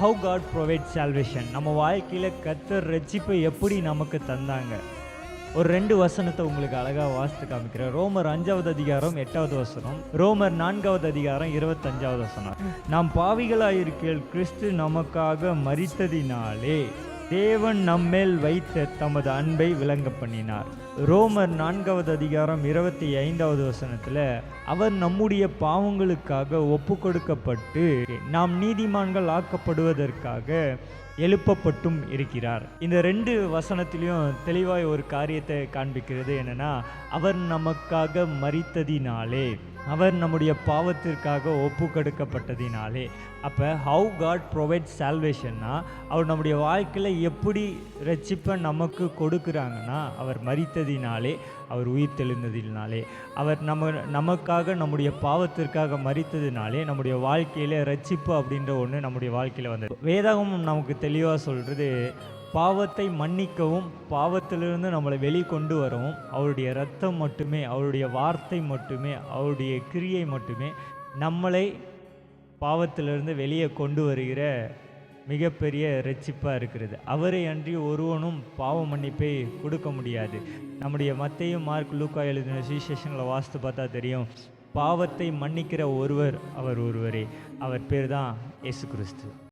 How God provide salvation. நம்ம வாழ்க்கையில் கர்த்தர் ரட்சிப்பை எப்படி நமக்கு தந்தாங்க. ஒரு 2 வசனத்தை உங்களுக்கு அழகாக வாசித்து காமிக்கிறேன். ரோமர் 5வது அதிகாரம் 8வது வசனம், ரோமர் 4வது அதிகாரம் 25வது வசனம். நாம் பாவிகளாயிருக்கையில் கிறிஸ்து நமக்காக மரித்ததினாலே தேவன் நம்மேல் வைத்த தமது அன்பை விளங்க பண்ணினார். ரோமர் 4வது அதிகாரம் 25வது வசனத்தில் அவர் நம்முடைய பாவங்களுக்காக ஒப்பு கொடுக்கப்பட்டு நாம் நீதிமான்கள் ஆக்கப்படுவதற்காக எழுப்பப்பட்டும் இருக்கிறார். இந்த 2 வசனத்திலையும் தெளிவாய் ஒரு காரியத்தை காண்பிக்கிறது. என்னன்னா, அவர் நமக்காக மரித்ததினாலே, அவர் நம்முடைய பாவத்திற்காக ஒப்பு கொடுக்கப்பட்டதினாலே. அப்போ ஹவு காட் ப்ரொவைட் சால்வேஷன்னா, அவர் நம்முடைய வாழ்க்கையில் எப்படி ரட்சிப்பை நமக்கு கொடுக்குறாங்கன்னா, அவர் மரித்ததினாலே, அவர் உயிர் தெழுந்ததினாலே, அவர் நமக்காக நம்முடைய பாவத்திற்காக மரித்ததினாலே நம்முடைய வாழ்க்கையில் ரட்சிப்பு அப்படின்ற ஒன்று நம்முடைய வாழ்க்கையில் வந்தது. வேதாகமம் நமக்கு தெளிவாக சொல்கிறது, பாவத்தை மன்னிக்கவும் பாவத்திலிருந்து நம்மளை வெளிக்கொண்டு வரவும் அவருடைய இரத்தம் மட்டுமே, அவருடைய வார்த்தை மட்டுமே, அவருடைய கிரியை மட்டுமே நம்மளை பாவத்திலிருந்து வெளியே கொண்டு வருகிற மிகப்பெரிய இரட்சிப்பாக இருக்கிறது. அவரை அன்றி ஒருவனும் பாவ மன்னிப்பை கொடுக்க முடியாது. நம்முடைய மத்தேயு, மார்க், லூக்கா எழுதின சுவிசேஷங்களை வாசித்து பார்த்தா தெரியும், பாவத்தை மன்னிக்கிற ஒருவர் அவர் ஒருவரே. அவர் பேர் தான் இயேசு கிறிஸ்து.